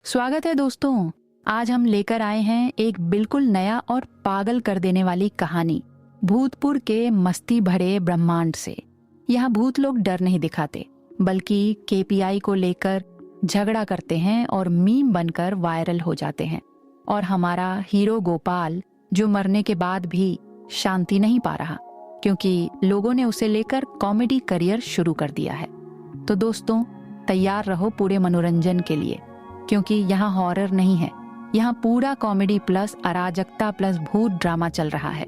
स्वागत है दोस्तों। आज हम लेकर आए हैं एक बिल्कुल नया और पागल कर देने वाली कहानी भूतपुर के मस्ती भरे ब्रह्मांड से। यहाँ भूत लोग डर नहीं दिखाते, बल्कि केपीआई को लेकर झगड़ा करते हैं और मीम बनकर वायरल हो जाते हैं। और हमारा हीरो गोपाल, जो मरने के बाद भी शांति नहीं पा रहा, क्योंकि लोगों ने उसे लेकर कॉमेडी करियर शुरू कर दिया है। तो दोस्तों, तैयार रहो पूरे मनोरंजन के लिए, क्योंकि यहाँ हॉरर नहीं है, यहाँ पूरा कॉमेडी प्लस अराजकता प्लस भूत ड्रामा चल रहा है।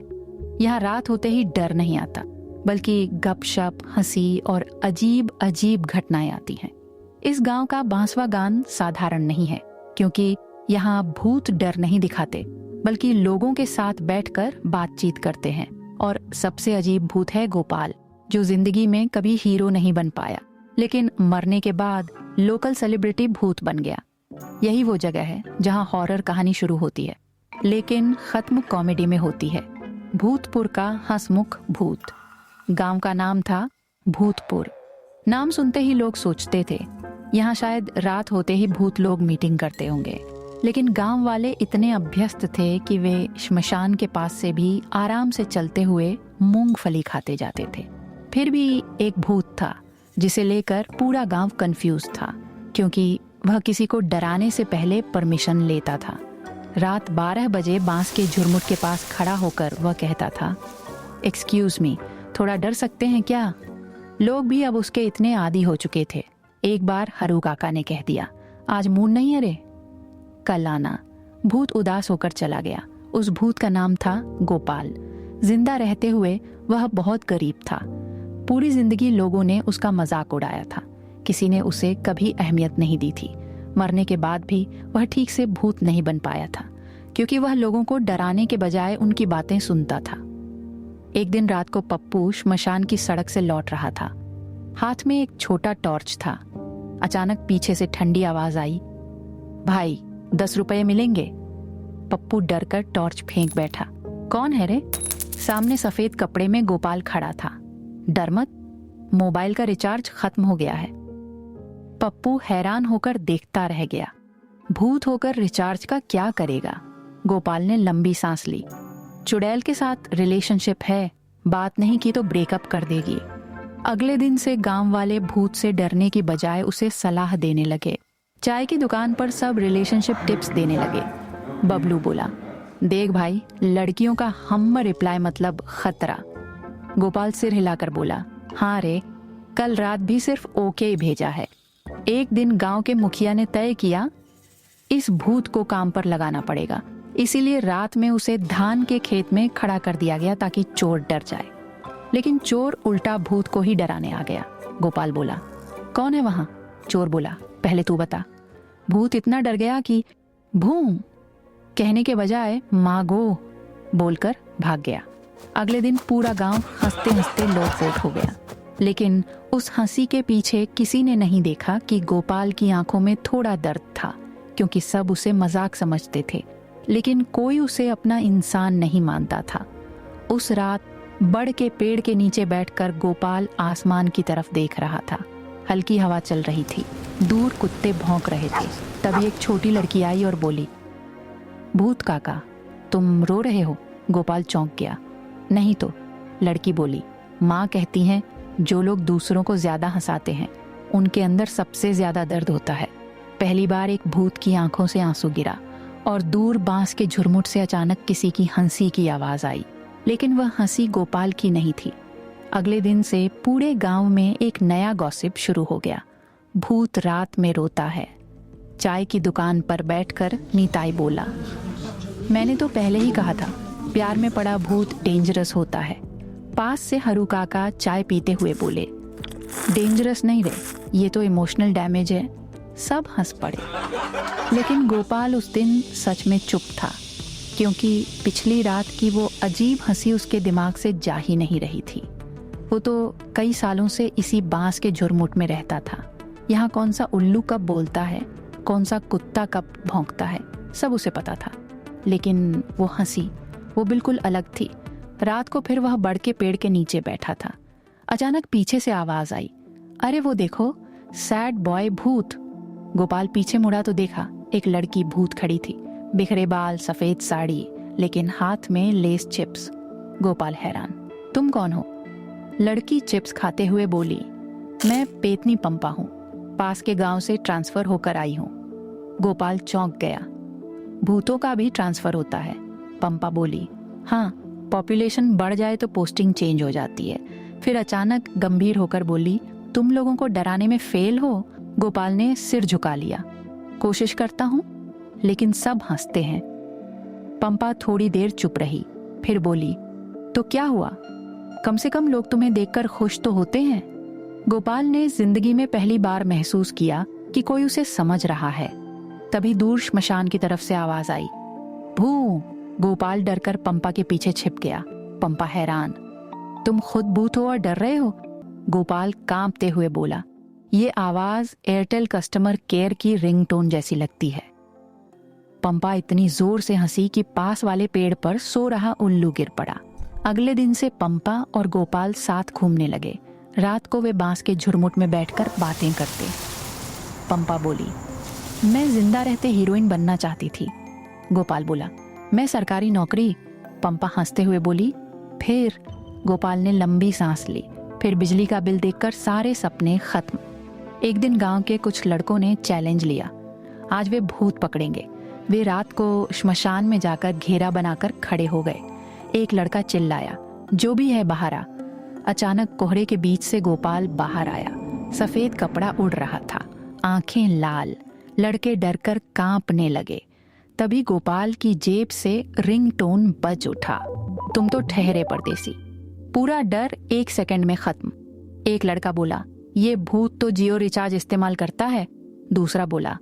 यहाँ रात होते ही डर नहीं आता, बल्कि गपशप, हंसी और अजीब अजीब घटनाएं आती हैं। इस गांव का बांसवा गान साधारण नहीं है, क्योंकि यहाँ भूत डर नहीं दिखाते, बल्कि लोगों के साथ बैठकर बातचीत करते हैं। और सबसे अजीब भूत है गोपाल, जो जिंदगी में कभी हीरो नहीं बन पाया, लेकिन मरने के बाद लोकल सेलिब्रिटी भूत बन गया। यही वो जगह है जहाँ हॉरर कहानी शुरू होती है, लेकिन खत्म कॉमेडी में होती है। भूतपुर का हंसमुख भूत। गांव का नाम था भूतपुर। नाम सुनते ही लोग सोचते थे यहाँ शायद रात होते ही भूत लोग मीटिंग करते होंगे, लेकिन गांव वाले इतने अभ्यस्त थे कि वे श्मशान के पास से भी आराम से चलते हुए मूंगफली खाते जाते थे। फिर भी एक भूत था जिसे लेकर पूरा गांव कंफ्यूज था, क्योंकि वह किसी को डराने से पहले परमिशन लेता था। रात 12 बजे बांस के झुरमुट के पास खड़ा होकर वह कहता था, एक्सक्यूज मी, थोड़ा डर सकते हैं क्या? लोग भी अब उसके इतने आदी हो चुके थे। एक बार हरू काका ने कह दिया, आज मूड नहीं है रे, कल आना। भूत उदास होकर चला गया। उस भूत का नाम था गोपाल। जिंदा रहते हुए वह बहुत गरीब था। पूरी जिंदगी लोगों ने उसका मजाक उड़ाया था, किसी ने उसे कभी अहमियत नहीं दी थी। मरने के बाद भी वह ठीक से भूत नहीं बन पाया था, क्योंकि वह लोगों को डराने के बजाय उनकी बातें सुनता था। एक दिन रात को पप्पू श्मशान की सड़क से लौट रहा था। हाथ में एक छोटा टॉर्च था। अचानक पीछे से ठंडी आवाज आई, भाई 10 रुपए मिलेंगे? पप्पू डरकर टॉर्च फेंक बैठा। कौन है रे? सामने सफेद कपड़े में गोपाल खड़ा था। डर मत, मोबाइल का रिचार्ज खत्म हो गया है। पप्पू हैरान होकर देखता रह गया। भूत होकर रिचार्ज का क्या करेगा? गोपाल ने लंबी सांस ली। चुड़ैल के साथ रिलेशनशिप है, बात नहीं की तो ब्रेकअप कर देगी। अगले दिन से गांव वाले भूत से डरने की बजाय उसे सलाह देने लगे। चाय की दुकान पर सब रिलेशनशिप टिप्स देने लगे। बबलू बोला, देख भाई, लड़कियों का हम रिप्लाई मतलब खतरा। गोपाल सिर हिलाकर बोला, हाँ रे, कल रात भी सिर्फ ओके ही भेजा है। एक दिन गांव के मुखिया ने तय किया इस भूत को काम पर लगाना पड़ेगा, इसीलिए रात में उसे धान के खेत में खड़ा कर दिया गया ताकि चोर डर जाए। लेकिन चोर उल्टा भूत को ही डराने आ गया। गोपाल बोला, कौन है वहां? चोर बोला, पहले तू बता। भूत इतना डर गया कि भूं कहने के बजाय मागो बोलकर भाग गया। अगले दिन पूरा गांव हंसते हंसते लोटपोट हो गया, लेकिन उस हंसी के पीछे किसी ने नहीं देखा कि गोपाल की आंखों में थोड़ा दर्द था, क्योंकि सब उसे मजाक समझते थे, लेकिन कोई उसे अपना इंसान नहीं मानता था। उस रात बड़ के पेड़ के नीचे बैठकर गोपाल आसमान की तरफ देख रहा था। हल्की हवा चल रही थी, दूर कुत्ते भौंक रहे थे। तभी एक छोटी लड़की आई और बोली, भूत काका, तुम रो रहे हो? गोपाल चौंक गया। नहीं तो, लड़की बोली, माँ कहती हैं जो लोग दूसरों को ज्यादा हंसाते हैं उनके अंदर सबसे ज्यादा दर्द होता है। पहली बार एक भूत की आंखों से आंसू गिरा और दूर बांस के झुरमुट से अचानक किसी की हंसी की आवाज आई, लेकिन वह हंसी गोपाल की नहीं थी। अगले दिन से पूरे गांव में एक नया गॉसिप शुरू हो गया, भूत रात में रोता है। चाय की दुकान पर बैठकर नीताई बोला, मैंने तो पहले ही कहा था प्यार में पड़ा भूत डेंजरस होता है। पास से हरू काका चाय पीते हुए बोले, डेंजरस नहीं रे, ये तो इमोशनल डैमेज है। सब हंस पड़े, लेकिन गोपाल उस दिन सच में चुप था, क्योंकि पिछली रात की वो अजीब हंसी उसके दिमाग से जा ही नहीं रही थी। वो तो कई सालों से इसी बांस के झुरमुट में रहता था। यहाँ कौन सा उल्लू कब बोलता है, कौन सा कुत्ता कब भौंकता है, सब उसे पता था। लेकिन वो हंसी, वो बिल्कुल अलग थी। रात को फिर वह बड़ के पेड़ के नीचे बैठा था। अचानक पीछे से आवाज आई, अरे वो देखो, सैड बॉय भूत। गोपाल पीछे मुड़ा तो देखा एक लड़की भूत खड़ी थी, बिखरे बाल, सफेद साड़ी, लेकिन हाथ में लेस चिप्स। गोपाल हैरान, तुम कौन हो? लड़की चिप्स खाते हुए बोली, मैं पेतनी पंपा हूँ, पास के गांव से ट्रांसफर होकर आई हूँ। गोपाल चौंक गया। भूतों का भी ट्रांसफर होता है? पंपा बोली, हाँ, पॉपुलेशन बढ़ जाए तो पोस्टिंग चेंज हो जाती है। फिर अचानक गंभीर होकर बोली, तुम लोगों को डराने में फेल हो? गोपाल ने सिर झुका लिया। कोशिश करता हूँ, लेकिन सब हंसते हैं। पंपा थोड़ी देर चुप रही, फिर बोली, तो क्या हुआ? कम से कम लोग तुम्हें देखकर खुश तो होते हैं। गोपाल ने जिंदगी में पहली बार महसूस किया कि कोई उसे समझ रहा है। तभी दूर श्मशान की तरफ से आवाज आई, भू। गोपाल डरकर पंपा के पीछे छिप गया। पंपा हैरान, तुम खुद भूत हो और डर रहे हो? गोपाल कांपते हुए बोला, ये आवाज एयरटेल कस्टमर केयर की रिंगटोन जैसी लगती है। पंपा इतनी जोर से हंसी कि पास वाले पेड़ पर सो रहा उल्लू गिर पड़ा। अगले दिन से पंपा और गोपाल साथ घूमने लगे। रात को वे बांस के झुरमुट में बैठकर बातें करते। पंपा बोली, मैं जिंदा रहते हीरोइन बनना चाहती थी। गोपाल बोला, मैं सरकारी नौकरी। पंपा हंसते हुए बोली, फिर? गोपाल ने लंबी सांस ली। फिर बिजली का बिल देखकर सारे सपने खत्म। एक दिन गांव के कुछ लड़कों ने चैलेंज लिया, आज वे भूत पकड़ेंगे। वे रात को श्मशान में जाकर घेरा बनाकर खड़े हो गए। एक लड़का चिल्लाया, जो भी है बाहर आ। अचानक कोहरे के बीच से गोपाल बाहर आया। सफेद कपड़ा उड़ रहा था, आंखें लाल। लड़के डरकर कांपने लगे। तभी गोपाल की जेब से रिंगटोन बज उठा, तुम तो ठहरे परदेसी। पूरा डर 1 सेकंड में खत्म। एक लड़का बोला, ये भूत तो जियो रिचार्ज इस्तेमाल करता है। दूसरा बोला,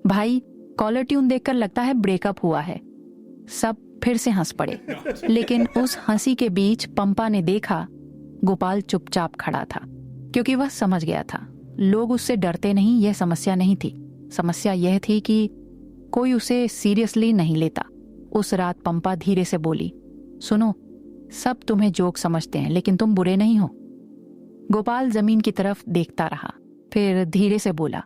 भाई कॉलर ट्यून देखकर लगता है ब्रेकअप हुआ है। सब फिर से हंस पड़े, लेकिन उस हंसी के बीच पंपा ने देखा गोपाल चुपचाप खड़ा था, क्योंकि वह समझ गया था लोग उससे डरते नहीं। यह समस्या नहीं थी, समस्या यह थी कि कोई उसे सीरियसली नहीं लेता। उस रात पंपा धीरे से बोली, सुनो, सब तुम्हें जोक समझते हैं, लेकिन तुम बुरे नहीं हो। गोपाल जमीन की तरफ देखता रहा, फिर धीरे से बोला,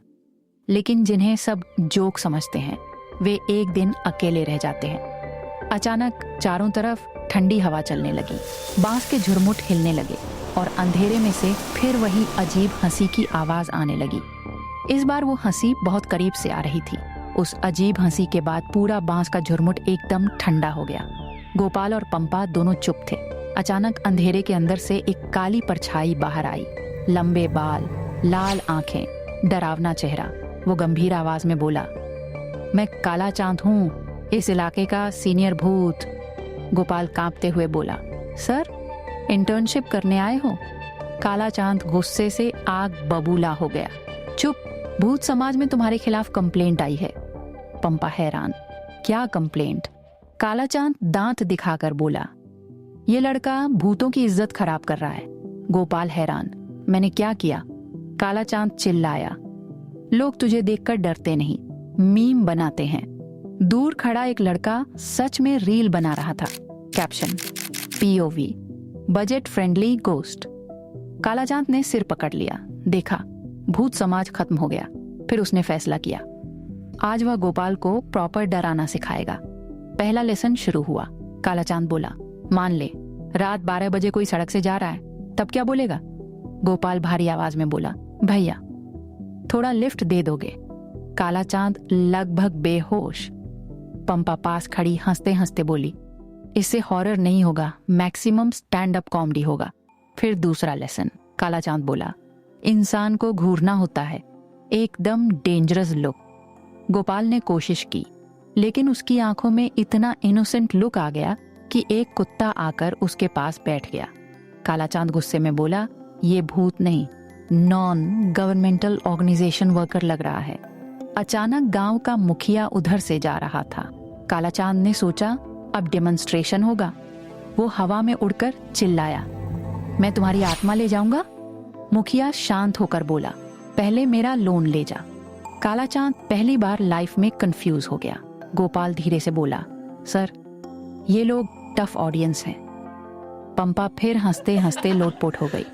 लेकिन जिन्हें सब जोक समझते हैं वे एक दिन अकेले रह जाते हैं। अचानक चारों तरफ ठंडी हवा चलने लगी, बांस के झुरमुट हिलने लगे और अंधेरे में से फिर वही अजीब हंसी की आवाज आने लगी। इस बार वो हंसी बहुत करीब से आ रही थी। उस अजीब हंसी के बाद पूरा बांस का झुरमुट एकदम ठंडा हो गया। गोपाल और पंपा दोनों चुप थे। अचानक अंधेरे के अंदर से एक काली परछाई बाहर आई, लंबे बाल, लाल आंखें, डरावना चेहरा। वो गंभीर आवाज में बोला, मैं काला चांद हूँ, इस इलाके का सीनियर भूत। गोपाल कांपते हुए बोला, सर इंटर्नशिप करने आए हो? काला चांद गुस्से से आग बबूला हो गया, चुप, भूत समाज में तुम्हारे खिलाफ कंप्लेंट आई है। पंपा हैरान, क्या कंप्लेंट? काला चांद दांत दिखाकर बोला, ये लड़का भूतों की इज्जत खराब कर रहा है। गोपाल हैरान, मैंने क्या किया? काला चांद चिल्लाया, लोग तुझे देखकर डरते नहीं, मीम बनाते हैं। दूर खड़ा एक लड़का सच में रील बना रहा था। Caption, POV, budget friendly ghost. काला चांद ने सिर पकड़ लिया, देखा भूत समाज खत्म हो गया। फिर उसने फैसला किया, आज वह गोपाल को प्रॉपर डराना सिखाएगा। पहला लेसन शुरू हुआ। काला चांद बोला, मान ले रात 12 बजे कोई सड़क से जा रहा है, तब क्या बोलेगा? गोपाल भारी आवाज में बोला, भैया थोड़ा लिफ्ट दे दोगे? काला चांद लगभग बेहोश। पंपा पास खड़ी हंसते हंसते बोली, इससे हॉरर नहीं होगा, मैक्सिमम स्टैंड अप कॉमेडी होगा। फिर दूसरा लेसन। काला चांद बोला, इंसान को घूरना होता है, एकदम डेंजरस लुक। गोपाल ने कोशिश की, लेकिन उसकी आंखों में इतना इनोसेंट लुक आ गया कि एक कुत्ता आकर उसके पास बैठ गया। काला चांद गुस्से में बोला, ये भूत नहीं, नॉन गवर्नमेंटल ऑर्गेनाइजेशन वर्कर लग रहा है। अचानक गांव का मुखिया उधर से जा रहा था। काला चांद ने सोचा अब डेमोन्स्ट्रेशन होगा। वो हवा में उड़कर चिल्लाया, मैं तुम्हारी आत्मा ले जाऊंगा। मुखिया शांत होकर बोला, पहले मेरा लोन ले जा। काला चांद पहली बार लाइफ में कंफ्यूज हो गया। गोपाल धीरे से बोला, सर ये लोग टफ ऑडियंस हैं। पंपा फिर हंसते हंसते लोटपोट हो गई,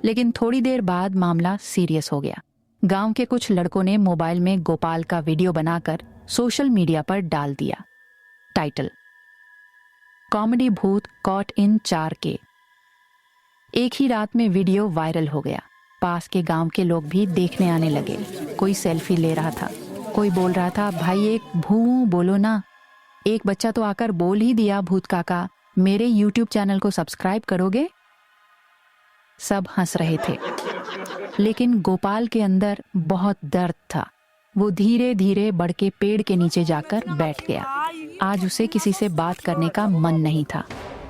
लेकिन थोड़ी देर बाद मामला सीरियस हो गया। गांव के कुछ लड़कों ने मोबाइल में गोपाल का वीडियो बनाकर सोशल मीडिया पर डाल दिया। टाइटल: कॉमेडी भूत कॉट इन 4K। एक ही रात में वीडियो वायरल हो गया। पास के गांव के लोग भी देखने आने लगे। कोई सेल्फी ले रहा था, कोई बोल रहा था, भाई एक भू बोलो ना। एक बच्चा तो आकर बोल ही दिया, भूत काका मेरे यूट्यूब चैनल को सब्सक्राइब करोगे? सब हंस रहे थे, लेकिन गोपाल के अंदर बहुत दर्द था। वो धीरे धीरे बढ़ के पेड़ के नीचे जाकर बैठ गया। आज उसे किसी से बात करने का मन नहीं था।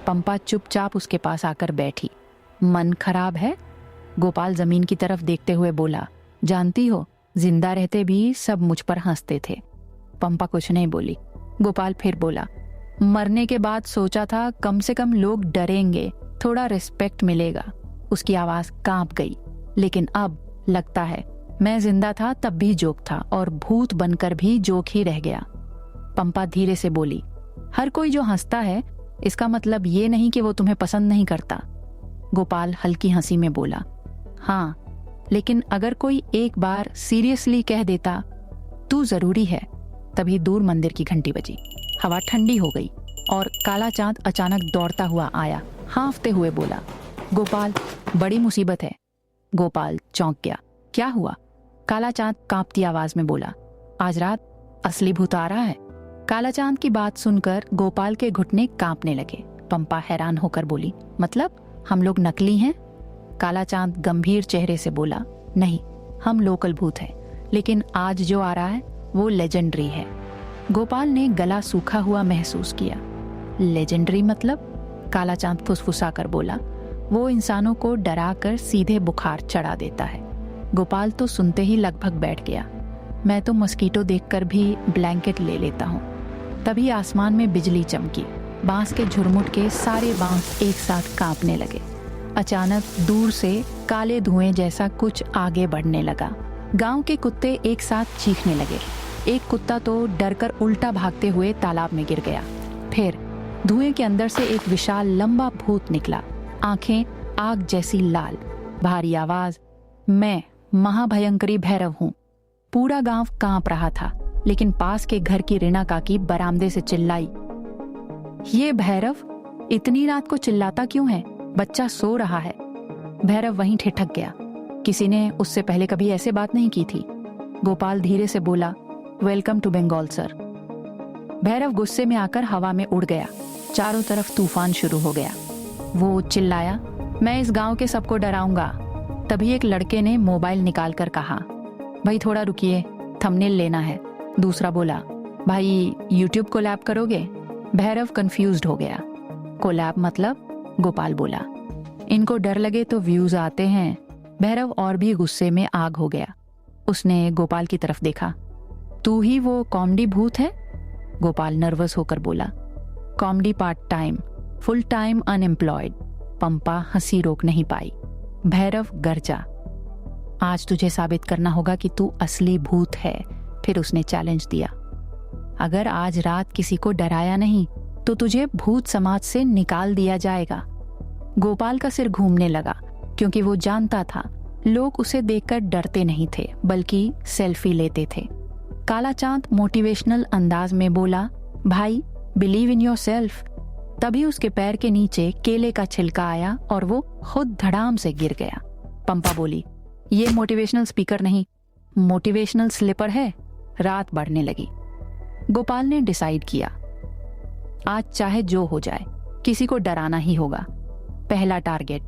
पंपा चुपचाप उसके पास आकर बैठी। मन खराब है? गोपाल जमीन की तरफ देखते हुए बोला, जानती हो, जिंदा रहते भी सब मुझ पर हंसते थे। पंपा कुछ नहीं बोली। गोपाल फिर बोला, मरने के बाद सोचा था कम से कम लोग डरेंगे, थोड़ा रिस्पेक्ट मिलेगा। उसकी आवाज कांप गई। लेकिन अब लगता है मैं जिंदा था तब भी जोक था, और भूत बनकर भी जोक ही रह गया। पंपा धीरे से बोली, हर कोई जो हंसता है इसका मतलब ये नहीं कि वो तुम्हें पसंद नहीं करता। गोपाल हल्की हंसी में बोला, हाँ, लेकिन अगर कोई एक बार सीरियसली कह देता तू जरूरी है। तभी दूर मंदिर की घंटी बजी। हवा ठंडी हो गई और काला चांद अचानक दौड़ता हुआ आया। हाँफते हुए बोला, गोपाल बड़ी मुसीबत है। गोपाल चौंक गया। क्या हुआ? काला चांद कांपती आवाज में बोला, आज रात असली भूत आ रहा है। काला चांद की बात सुनकर गोपाल के घुटने कांपने लगे। पंपा हैरान होकर बोली, मतलब हम लोग नकली हैं? काला चांद गंभीर चेहरे से बोला, नहीं, हम लोकल भूत हैं, लेकिन आज जो आ रहा है वो लेजेंडरी है। गोपाल ने गला सूखा हुआ महसूस किया। लेजेंडरी मतलब? काला चांद फुसफुसा कर बोला, वो इंसानों को डरा कर सीधे बुखार चढ़ा देता है। गोपाल तो सुनते ही लगभग बैठ गया। मैं तो मस्कीटो देखकर भी ब्लैंकेट ले लेता हूँ। तभी आसमान में बिजली चमकी। बांस के झुरमुट के सारे बांस एक साथ कांपने लगे। अचानक दूर से काले धुएं जैसा कुछ आगे बढ़ने लगा। गांव के कुत्ते एक साथ चीखने लगे। एक कुत्ता तो डरकर उल्टा भागते हुए तालाब में गिर गया। फिर धुएं के अंदर से एक विशाल लंबा भूत निकला, आंखें आग जैसी लाल, भारी आवाज, मैं महाभयंकरी भैरव हूँ। पूरा गांव कांप रहा था, लेकिन पास के घर की रीना काकी बरामदे से चिल्लाई, ये भैरव इतनी रात को चिल्लाता क्यों है? बच्चा सो रहा है। भैरव वहीं ठिठक गया। किसी ने उससे पहले कभी ऐसे बात नहीं की थी। गोपाल धीरे से बोला, welcome to Bengal sir. Bhairav गुस्से में आकर हवा में उड़ गया। चारों तरफ तूफान शुरू हो गया। वो चिल्लाया, मैं इस गांव के सबको डराऊंगा। तभी एक लड़के ने मोबाइल निकालकर कहा, भाई थोड़ा रुकिए, थंबनेल लेना है। दूसरा बोला, भाई यूट्यूब कोलैब करोगे? भैरव कंफ्यूज्ड हो गया। कोलैब मतलब? गोपाल बोला, इनको डर लगे तो व्यूज आते हैं। भैरव और भी गुस्से में आग हो गया। उसने गोपाल की तरफ देखा। तू ही वो कॉमेडी भूत है? गोपाल नर्वस होकर बोला, comedy part time, full time unemployed. Pampa हंसी रोक नहीं पाई। भैरव गरजा, आज तुझे साबित करना होगा कि तू असली भूत है। फिर उसने चैलेंज दिया, अगर आज रात किसी को डराया नहीं तो तुझे भूत समाज से निकाल दिया जाएगा। गोपाल का सिर घूमने लगा, क्योंकि वो जानता था लोग उसे देखकर डरते नहीं थे, बल्कि सेल्फी लेते थे। काला चांद मोटिवेशनल अंदाज में बोला, भाई बिलीव इन योरसेल्फ। तभी उसके पैर के नीचे केले का छिलका आया और वो खुद धड़ाम से गिर गया। पंपा बोली, ये मोटिवेशनल स्पीकर नहीं, मोटिवेशनल स्लीपर है। रात बढ़ने लगी। गोपाल ने डिसाइड किया, आज चाहे जो हो जाए किसी को डराना ही होगा। पहला टारगेट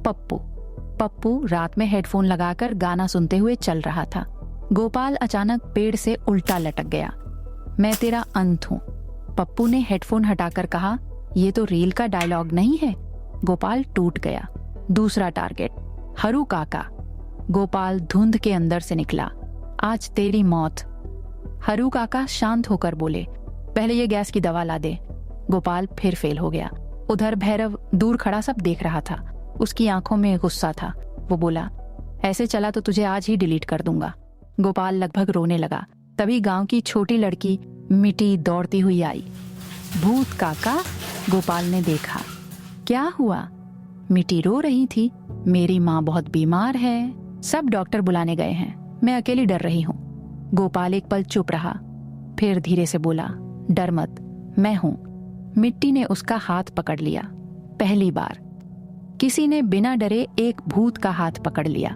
पप्पू। पप्पू रात में हेडफोन लगाकर गाना सुनते हुए चल रहा था। गोपाल अचानक पेड़ से उल्टा लटक गया। मैं तेरा अंत हूं। पप्पू ने हेडफोन हटाकर कहा, ये तो रील का डायलॉग नहीं है। गोपाल टूट गया। दूसरा टारगेट हरू काका। गोपाल धुंध के अंदर से निकला, आज तेरी मौत। हरू काका शांत होकर बोले, पहले ये गैस की दवा ला दे। गोपाल फिर फेल हो गया। उधर भैरव दूर खड़ा सब देख रहा था। उसकी आंखों में गुस्सा था। वो बोला, ऐसे चला तो तुझे आज ही डिलीट कर दूंगा। गोपाल लगभग रोने लगा। तभी गांव की छोटी लड़की मिट्टी दौड़ती हुई आई। भूत काका, गोपाल ने देखा। क्या हुआ? मिट्टी रो रही थी, मेरी माँ बहुत बीमार है, सब डॉक्टर बुलाने गए हैं, मैं अकेली डर रही हूँ। गोपाल एक पल चुप रहा, फिर धीरे से बोला, डर मत, मैं हूं। मिट्टी ने उसका हाथ पकड़ लिया। पहली बार किसी ने बिना डरे एक भूत का हाथ पकड़ लिया।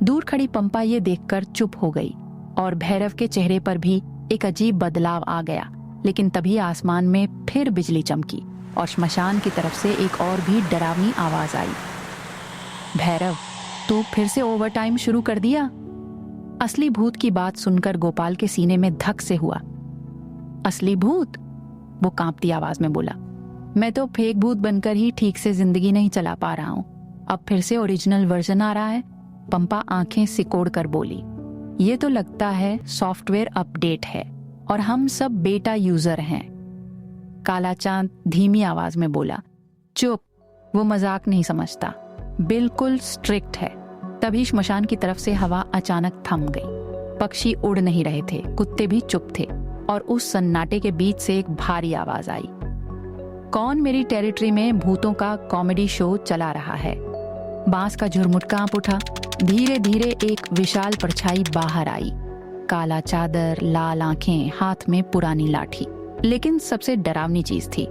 दूर खड़ी पंपा ये देखकर चुप हो गई और भैरव के चेहरे पर भी एक अजीब बदलाव आ गया। लेकिन तभी आसमान में फिर बिजली चमकी और श्मशान की तरफ से एक और भी डरावनी आवाज आई। भैरव, तू फिर से ओवरटाइम शुरू कर दिया? असली भूत की बात सुनकर गोपाल के सीने में धक से हुआ। असली भूत? वो कांपती आवाज में बोला, मैं तो फेक भूत बनकर ही ठीक से जिंदगी नहीं चला पा रहा हूं। अब फिर से ओरिजिनल वर्जन आ रहा है। पंपा आंखें सिकोड़ कर बोली, ये तो लगता है सॉफ्टवेयर अपडेट है और हम सब बेटा यूजर हैं। काला चांद धीमी आवाज में बोला, चुप, वो मजाक नहीं समझता, बिल्कुल स्ट्रिक्ट है। तभी श्मशान की तरफ से हवा अचानक थम गई। पक्षी उड़ नहीं रहे थे, कुत्ते भी चुप थे और उस सन्नाटे के बीच से एक भारी आवाज आई, कौन मेरी टेरिटरी में भूतों का कॉमेडी शो चला रहा है? बांस का झुरमुट कांप उठा। धीरे धीरे एक विशाल परछाई बाहर आई। काला चादर, लाल आंखें, हाथ में पुरानी लाठी। लेकिन सबसे डरावनी चीज थी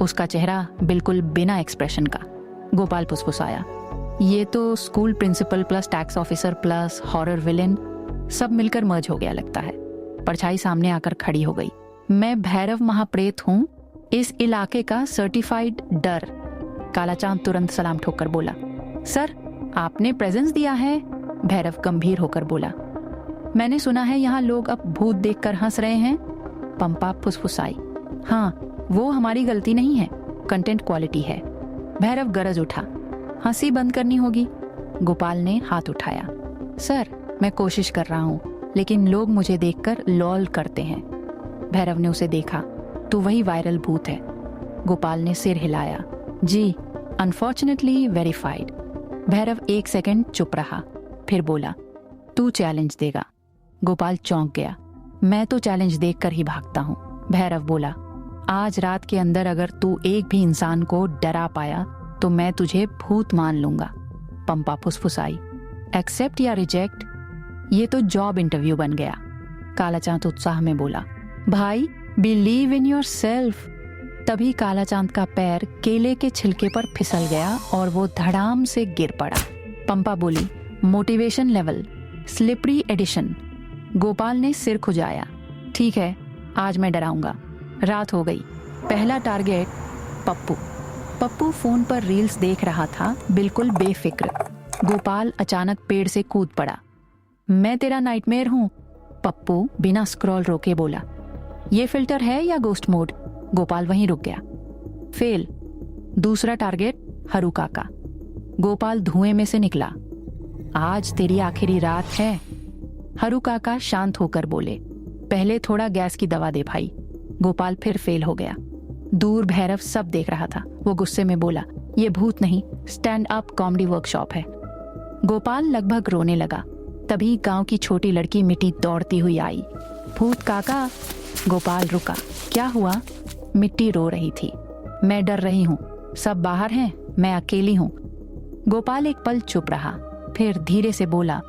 उसका चेहरा, बिल्कुल बिना एक्सप्रेशन का। गोपाल फुसफुसाया, ये तो school principal plus tax officer plus horror villain सब मिलकर मर्ज हो गया लगता है। परछाई सामने आकर खड़ी हो गई। मैं भैरव महाप्रेत हूँ, इस इलाके का सर्टिफाइड डर। काला चांद तुरंत सलाम ठोककर बोला, सर आपने प्रेजेंस दिया है। भैरव गंभीर होकर बोला, मैंने सुना है यहाँ लोग अब भूत देखकर हंस रहे हैं। पंपा फुसफुसाई, हाँ वो हमारी गलती नहीं है, कंटेंट क्वालिटी है। भैरव गरज उठा, हंसी बंद करनी होगी। गोपाल ने हाथ उठाया, सर मैं कोशिश कर रहा हूँ लेकिन लोग मुझे देखकर लॉल करते हैं। भैरव ने उसे देखा, तो वही वायरल भूत है। गोपाल ने सिर हिलाया, जी अनफॉर्चुनेटली वेरीफाइड। भैरव एक सेकंड चुप रहा, फिर बोला, तू चैलेंज देगा? गोपाल चौंक गया, मैं तो चैलेंज देखकर ही भागता हूँ। भैरव बोला, आज रात के अंदर अगर तू एक भी इंसान को डरा पाया तो मैं तुझे भूत मान लूंगा। पंपा फुसफुसाई, एक्सेप्ट या रिजेक्ट? ये तो जॉब इंटरव्यू बन गया। काला चांद उत्साह में बोला, भाई बिलीव इन योर सेल्फ। तभी काला चांद का पैर केले के छिलके पर फिसल गया और वो धड़ाम से गिर पड़ा। पंपा बोली, motivation level slippery edition. Gopal ने सिर खुजाया, ठीक है आज मैं डराऊंगा। रात हो गई। पहला टारगेट पप्पू। पप्पू फोन पर रील्स देख रहा था, बिल्कुल बेफिक्र। गोपाल अचानक पेड़ से कूद पड़ा। मैं तेरा नाइटमेयर हूँ, पप्पू बिना स्क्रॉल रोके बोला। ये फिल्टर है या गोस्ट मोड? गोपाल वहीं रुक गया। फेल। दूसरा टारगेट हरू काका। गोपाल धुएं में से निकला, आज तेरी आखिरी रात है। हरू काका शांत होकर बोले, पहले थोड़ा गैस की दवा दे भाई। गोपाल फिर फेल हो गया। दूर भैरव सब देख रहा था। वो गुस्से में बोला, ये भूत नहीं स्टैंड अप कॉमेडी वर्कशॉप है। गोपाल लगभग रोने लगा। तभी गांव की छोटी लड़की मिट्टी दौड़ती हुई आई। भूत काका। गोपाल रुका, क्या हुआ? मिट्टी रो रही थी, मैं डर रही हूँ, सब बाहर हैं, मैं अकेली हूँ। गोपाल एक पल चुप रहा, फिर धीरे से बोला,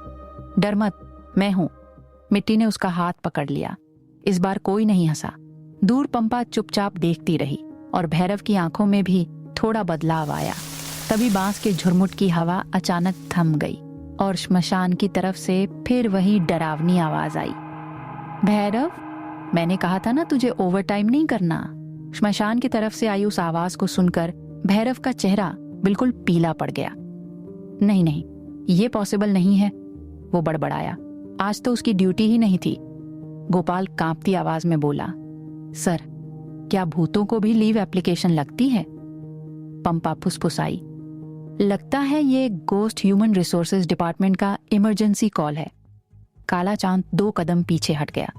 डर मत, मैं हूँ। मिट्टी ने उसका हाथ पकड़ लिया। इस बार कोई नहीं हंसा। दूर पंपा चुपचाप देखती रही और भैरव की आंखों में भी थोड़ा बदलाव आया। तभी बांस के झुरमुट की हवा अचानक थम गई और श्मशान की तरफ से फिर वही डरावनी आवाज आई, भैरव मैंने कहा था ना तुझे ओवरटाइम नहीं करना। श्मशान की तरफ से आई उस आवाज को सुनकर भैरव का चेहरा बिल्कुल पीला पड़ गया। नहीं नहीं, ये पॉसिबल नहीं है, वो बड़बड़ाया। आज तो उसकी ड्यूटी ही नहीं थी। गोपाल कांपती आवाज में बोला, सर क्या भूतों को भी लीव एप्लीकेशन लगती है? पंपा फुसफुसाई, लगता है ये गोस्ट ह्यूमन रिसोर्सेज डिपार्टमेंट का इमरजेंसी कॉल है। काला चांद 2 कदम पीछे हट गया।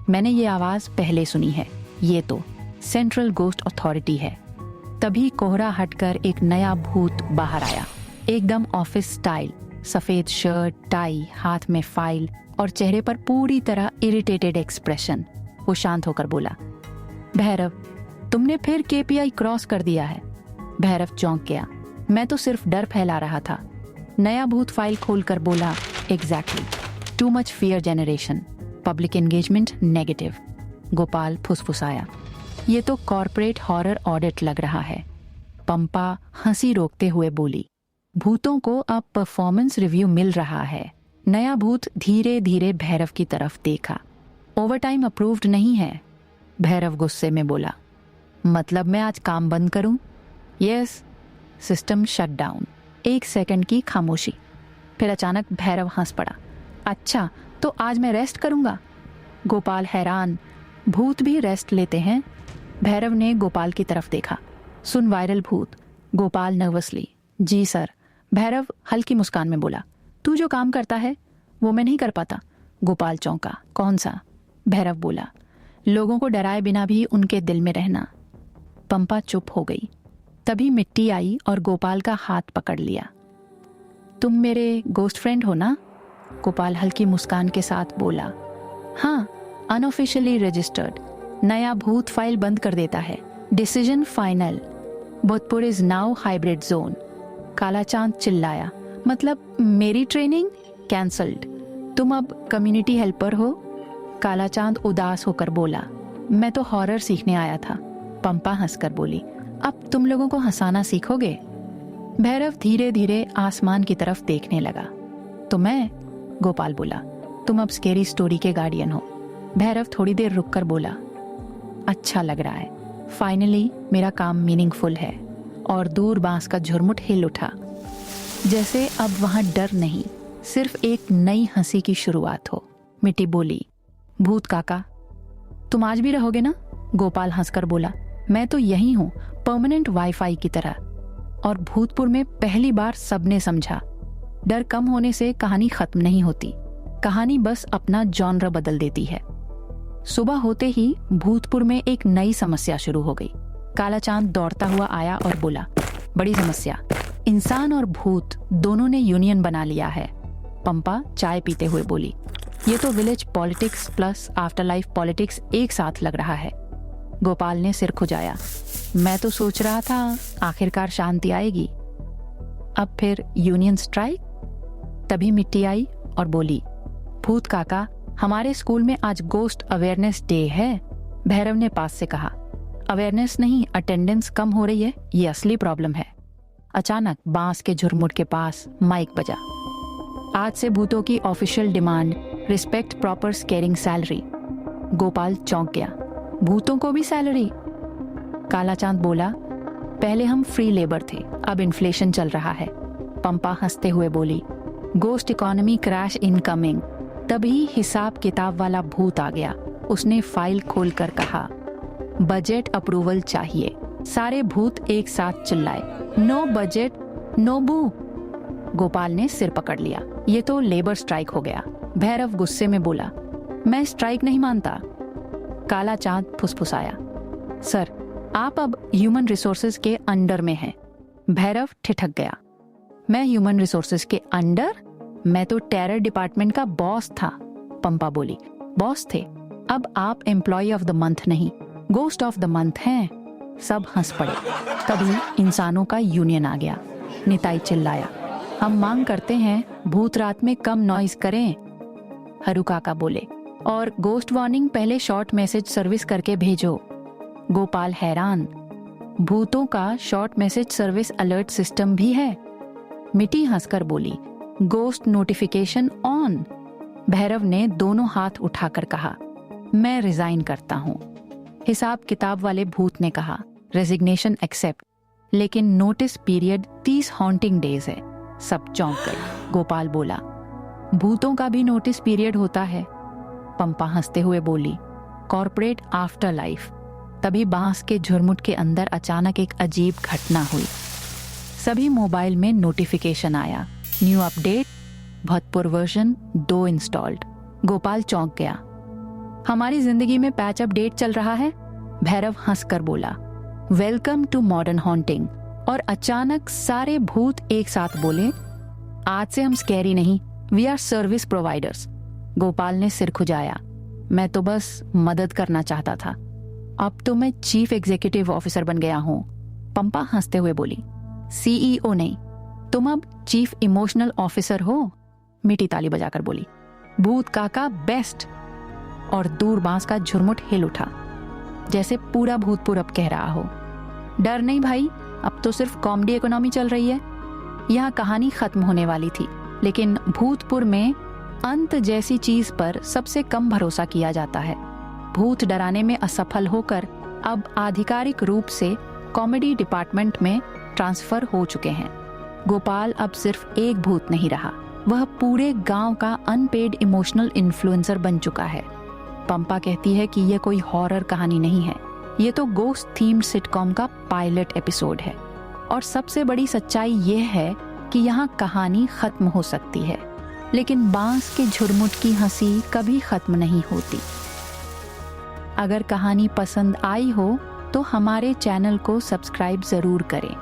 मैंने ये आवाज पहले सुनी है, ये तो सेंट्रल गोस्ट अथॉरिटी है। तभी कोहरा हटकर एक नया भूत बाहर आया, एकदम ऑफिस स्टाइल, सफेद शर्ट, टाई, हाथ में फाइल और चेहरे पर पूरी तरह इरिटेटेड एक्सप्रेशन। वो शांत होकर बोला, भैरव तुमने फिर केपीआई क्रॉस कर दिया है। भैरव चौंक गया, मैं तो सिर्फ डर फैला रहा था। नया भूत फाइल खोलकर बोला, exactly, too much fear generation, public engagement negative. Gopal फुसफुसाया। ये तो कॉर्पोरेट हॉरर ऑडिट लग रहा है। पंपा हंसी रोकते हुए बोली, भूतों को अब परफॉर्मेंस रिव्यू मिल रहा है। नया भूत धीरे धीरे भैरव की तरफ देखा। ओवरटाइम अप्रूव्ड नहीं है। भैरव गुस्से में बोला, मतलब मैं आज काम बंद करूं? Yes. System shut down. 1 second की खामोशी। फिर अचानक भैरव हंस पड़ा। अच्छा, तो आज मैं रेस्ट करूंगा? गोपाल हैरान, भूत भी रेस्ट लेते हैं? भैरव ने गोपाल की तरफ देखा। सुन वायरल भूत। गोपाल नर्वसली, जी सर। भैरव हल्की मुस्कान में बोला, तू जो काम करता है वो मैं नहीं कर पाता। गोपाल चौंका, कौन सा? भैरव बोला, लोगों को डराए बिना भी उनके दिल में रहना। पंपा चुप हो गई। तभी मिट्टी आई और गोपाल का हाथ पकड़ लिया। तुम मेरे गोस्ट फ्रेंड हो ना? गोपाल हल्की मुस्कान के साथ बोला, हाँ, अनऑफिशियली रजिस्टर्ड। नया भूत फाइल बंद कर देता है। Decision final. Bhootpur is now hybrid zone. Kala Chand चिल्लाया, मतलब मेरी ट्रेनिंग कैंसल्ड? तुम अब कम्युनिटी हेल्पर हो? काला चांद उदास होकर बोला, मैं तो हॉरर सीखने आया था। पंपा हंसकर बोली, अब तुम लोगों को हंसाना सीखोगे? भैरव धीरे धीरे आसमान की तरफ देखने लगा। तो मैं? गोपाल बोला, तुम अब स्केरी स्टोरी के गार्डियन हो। भैरव थोड़ी देर रुककर बोला, अच्छा लग रहा है। फाइनली मेरा काम मीनिंगफुल है। और दूर बांस का झुरमुट हिल उठा, जैसे अब वहां डर नहीं, सिर्फ एक नई हंसी की शुरुआत हो। मिट्टी बोली, भूत काका तुम आज भी रहोगे ना? गोपाल हंसकर बोला, मैं तो यही हूं, परमानेंट वाईफाई की तरह। और भूतपुर में पहली बार सबने समझा, डर कम होने से कहानी खत्म नहीं होती। कहानी बस अपना जॉनर बदल देती है। सुबह होते ही भूतपुर में एक नई समस्या शुरू हो गई। काला चांद दौड़ता हुआ आया और बोला, बड़ी समस्या, इंसान और भूत दोनों ने यूनियन बना लिया है। पंपा चाय पीते हुए बोली, ये तो village politics plus after life politics एक साथ लग रहा है। गोपाल ने सिर खुजाया, मैं तो सोच रहा था आखिरकार शांति आएगी। अब फिर यूनियन स्ट्राइक? तभी मिट्टी आई और बोली, भूत काका हमारे स्कूल में आज गोस्ट अवेयरनेस डे है। भैरव ने पास से कहा, अवेयरनेस नहीं, अटेंडेंस कम हो रही है, ये असली प्रॉब्लम है। अचानक बांस के झुरमुट के पास माइक बजा, आज से भूतों की official demand, respect proper squaring salary. Gopal चौंक गया, भूतों को भी सैलरी? काला चांद बोला, पहले हम फ्री लेबर थे, अब इन्फ्लेशन चल रहा है। पंपा हंसते हुए बोली, गोस्ट इकोनॉमी क्रैश इनकमिंग। तभी हिसाब किताब वाला भूत आ गया। उसने फाइल खोलकर कहा, बजट अप्रूवल चाहिए। सारे भूत एक साथ चिल्लाए, नो बजट, नो बू। गोपाल ने सिर पकड़ लिया, ये तो लेबर स्ट्राइक हो गया। भैरव गुस्से में बोला, मैं स्ट्राइक नहीं मानता। काला चांद फुसफुसाया, सर आप अब ह्यूमन रिसोर्सेज के अंडर में हैं। भैरव ठिठक गया, मैं ह्यूमन रिसोर्सेज के अंडर? मैं तो टेरर डिपार्टमेंट का बॉस था। पंपा बोली, बॉस थे, अब आप एम्प्लॉय ऑफ द मंथ नहीं, गोस्ट ऑफ द मंथ हैं। सब हंस पड़े। तभी इंसानों का यूनियन आ गया। निताई चिल्लाया, हम मांग करते हैं भूत रात में कम नॉइज करें। हरू काका बोले, और गोस्ट वार्निंग पहले शॉर्ट मैसेज सर्विस करके भेजो। गोपाल हैरान, भूतों का short message service alert system भी है? मिट्टी हंसकर बोली, गोस्ट नोटिफिकेशन ऑन। भैरव ने दोनों हाथ उठाकर कहा, मैं रिजाइन करता हूँ। हिसाब किताब वाले भूत ने कहा, रेजिग्नेशन एक्सेप्ट, लेकिन नोटिस पीरियड 30 हॉन्टिंग डेज है। सब चौंक गए। गोपाल बोला, भूतों का भी नोटिस पीरियड होता है? पंपा हंसते हुए बोली, कॉर्पोरेट आफ्टर लाइफ। तभी बांस के झुरमुट के अंदर अचानक एक अजीब घटना हुई। सभी मोबाइल में नोटिफिकेशन आया, न्यू अपडेट, भूतपुर वर्जन 2 इंस्टॉल्ड। गोपाल चौंक गया, हमारी जिंदगी में पैच अपडेट चल रहा है? भैरव हंसकर बोला, वेलकम टू मॉडर्न हॉन्टिंग। और अचानक सारे भूत एक साथ बोले, आज से हम स्कैरी नहीं, we are service providers. Gopal ने सिर खुजाया, मैं तो बस मदद करना चाहता था, अब तो मैं चीफ एग्जीक्यूटिव ऑफिसर बन गया हूँ। पंपा हंसते हुए बोली, सीईओ नहीं, तुम अब चीफ इमोशनल ऑफिसर हो। मिट्टी ताली बजाकर बोली, भूत काका बेस्ट। और दूर बांस का झुरमुट हिल उठा, जैसे पूरा भूतपुर अब कह रहा हो, डर नहीं भाई, अब तो सिर्फ कॉमेडी इकोनॉमी चल रही है। यहाँ कहानी खत्म होने वाली थी, लेकिन भूतपुर में अंत जैसी चीज पर सबसे कम भरोसा किया जाता है। भूत डराने में असफल होकर अब आधिकारिक रूप से कॉमेडी डिपार्टमेंट में ट्रांसफर हो चुके हैं। गोपाल अब सिर्फ एक भूत नहीं रहा, वह पूरे गांव का अनपेड इमोशनल इन्फ्लुएंसर बन चुका है। पंपा कहती है कि यह कोई हॉरर कहानी नहीं है, ये तो गोस्ट थीम्ड सिटकॉम का पायलट एपिसोड है। और सबसे बड़ी सच्चाई यह है कि यहाँ कहानी खत्म हो सकती है, लेकिन बांस के झुरमुट की हंसी कभी खत्म नहीं होती। अगर कहानी पसंद आई हो तो हमारे चैनल को सब्सक्राइब जरूर करें।